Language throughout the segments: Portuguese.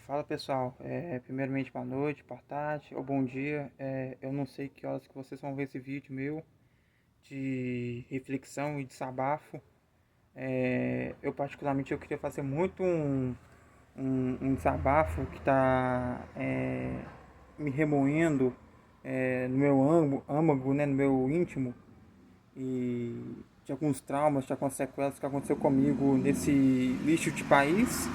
Fala pessoal, primeiramente boa noite, boa tarde ou bom dia. Eu não sei que horas que vocês vão ver esse vídeo meu de reflexão e desabafo. Eu particularmente eu queria fazer muito um desabafo que está me remoendo no meu âmago, né, no meu íntimo, e de alguns traumas, de algumas sequelas que aconteceu comigo nesse lixo de país,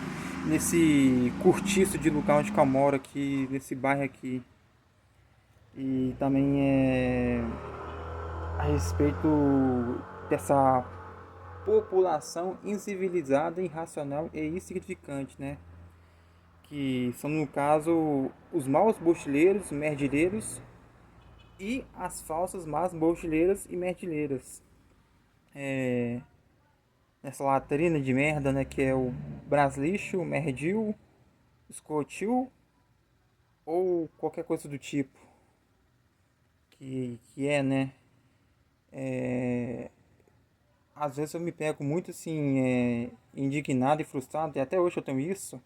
nesse cortiço de lugar onde eu moro aqui, nesse bairro aqui. E também a respeito dessa população incivilizada, irracional e insignificante, né? Que são, no caso, os maus bochileiros, merdilheiros e as falsas más bochileiras e merdilheiras. Nessa latrina de merda, né? Que é o Braslixo, o Merdil, Escotil ou qualquer coisa do tipo. Que é, né? Às vezes eu me pego muito assim, indignado e frustrado, e até hoje eu tenho isso.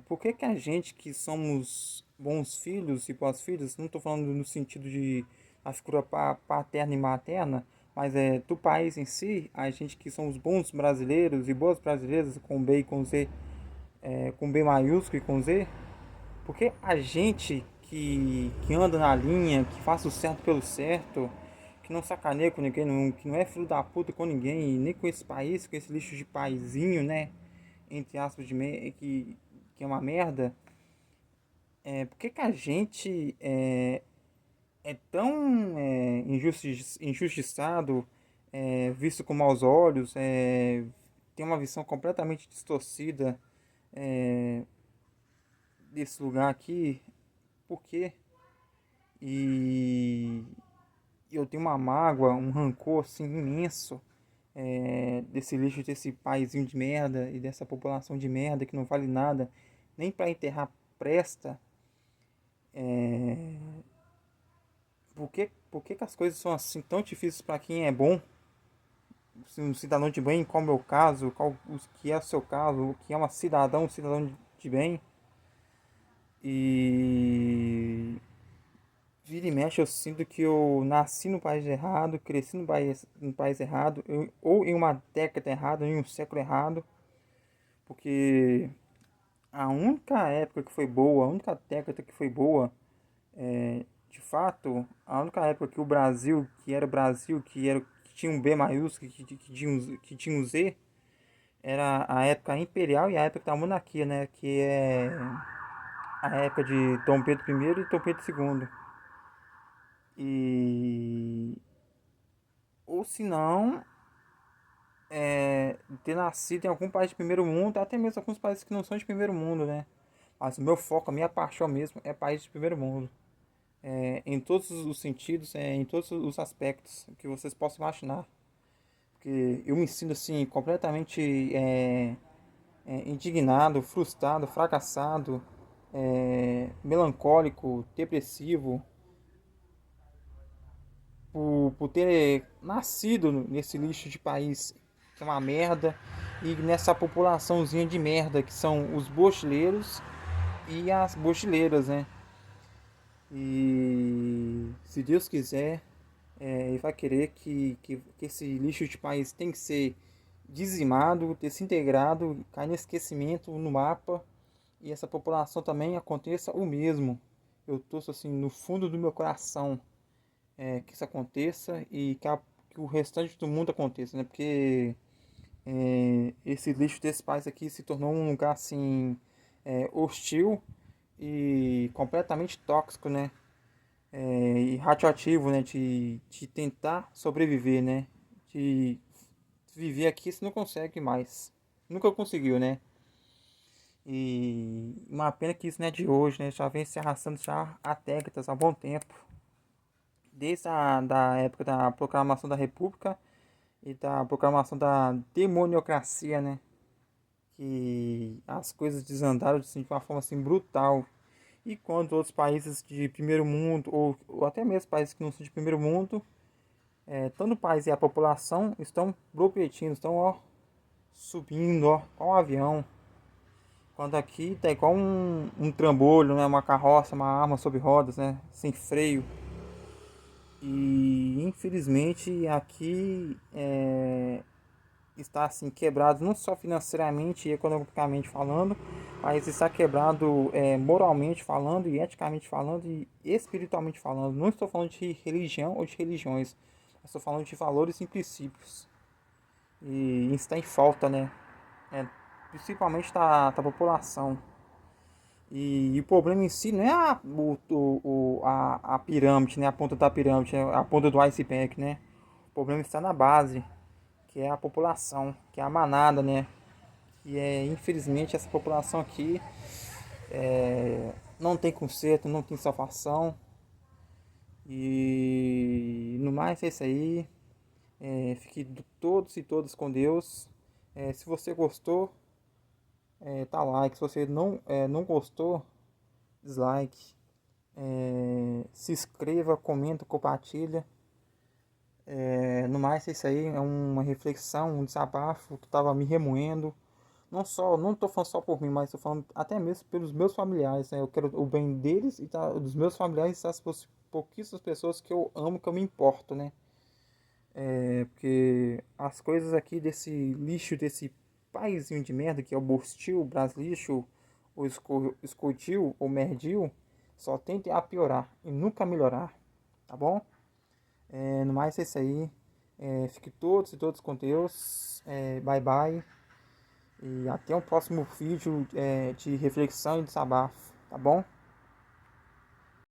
Por que, que a gente que somos bons filhos e boas filhas, não estou falando no sentido de a figura paterna e materna, mas do país em si, a gente que somos bons brasileiros e boas brasileiras com B e com Z, com B maiúsculo e com Z, porque a gente que anda na linha, que faz o certo pelo certo, que não sacaneia com ninguém, que não é filho da puta com ninguém, nem com esse país, com esse lixo de paizinho, né? Entre aspas, que é uma merda. Por que, que a gente é tão injustiçado, visto com maus olhos, tem uma visão completamente distorcida desse lugar aqui? Por quê? E eu tenho uma mágoa, um rancor assim imenso desse lixo, desse paizinho de merda e dessa população de merda que não vale nada, nem para enterrar presta. Por que as coisas são assim tão difíceis para quem é bom? Se um cidadão de bem, qual é o meu caso, qual o que é o seu caso, o que é um cidadão de bem. E vira e mexe eu sinto que eu nasci no país errado, cresci no país errado, ou em uma década errada, ou em um século errado, porque a única época que foi boa, a única década que foi boa, de fato, a única época que o Brasil, que era Brasil, que tinha um B maiúsculo, que tinha um Z, era a época imperial e a época da monarquia, né? Que é a época de Dom Pedro I e Dom Pedro II. E ou se não, ter nascido em algum país de primeiro mundo, até mesmo alguns países que não são de primeiro mundo, né? Mas o meu foco, a minha paixão mesmo é país de primeiro mundo. Em todos os sentidos, em todos os aspectos que vocês possam imaginar. Porque eu me sinto assim completamente indignado, frustrado, fracassado, melancólico, depressivo, por ter nascido nesse lixo de país que é uma merda, e nessa populaçãozinha de merda que são os bochileiros e as bochileiras, né? E se Deus quiser, ele vai querer que esse lixo de país tem que ser dizimado, desintegrado, cair no esquecimento no mapa, e essa população também aconteça o mesmo. Eu torço assim no fundo do meu coração que isso aconteça e que o restante do mundo aconteça, né? Porque esse lixo desse país aqui se tornou um lugar assim hostil e completamente tóxico, né? E radioativo, né? De tentar sobreviver, né? De viver aqui você não consegue mais. Nunca conseguiu, né? E uma pena que isso não é de hoje, né? Já vem se arrastando já há décadas, há bom tempo. Desde da época da proclamação da República e da proclamação da demoniocracia, né? Que as coisas desandaram assim, de uma forma assim brutal. E quando outros países de primeiro mundo, ou até mesmo países que não são de primeiro mundo, tanto o país e a população estão progredindo, estão ó, subindo ó, com um avião, Quando aqui tá igual um trambolho, né? Uma carroça, uma arma sobre rodas, né? Sem freio. E infelizmente aqui está assim quebrado não só financeiramente e economicamente falando, mas está quebrado moralmente falando e eticamente falando e espiritualmente falando. Não estou falando de religião ou de religiões, estou falando de valores e princípios. E isso está em falta, né? Principalmente da população. E o problema em si não é a pirâmide, né? A ponta da pirâmide, né? A ponta do iceberg, né? O problema está na base, que é a população, que é a manada, né? E infelizmente essa população aqui não tem conserto, não tem salvação. E no mais é isso aí. Fique todos e todas com Deus. Se você gostou, tá like. Se você não gostou, dislike. Se inscreva, comenta, compartilha. No mais é isso aí. É uma reflexão, um desabafo que estava me remoendo. Não tô falando só por mim, mas tô falando até mesmo pelos meus familiares, né? Eu quero o bem deles e dos meus familiares, das pouquíssimas pessoas que eu amo, que eu me importo, né? Porque as coisas aqui desse lixo, desse paizinho de merda que é o Bostil, Braslixo, o Escotil, ou Merdil, só tende a piorar e nunca melhorar, tá bom? No mais é isso aí. Fique todos e todos com Deus. Bye bye. E até o próximo vídeo de reflexão e desabafo, tá bom?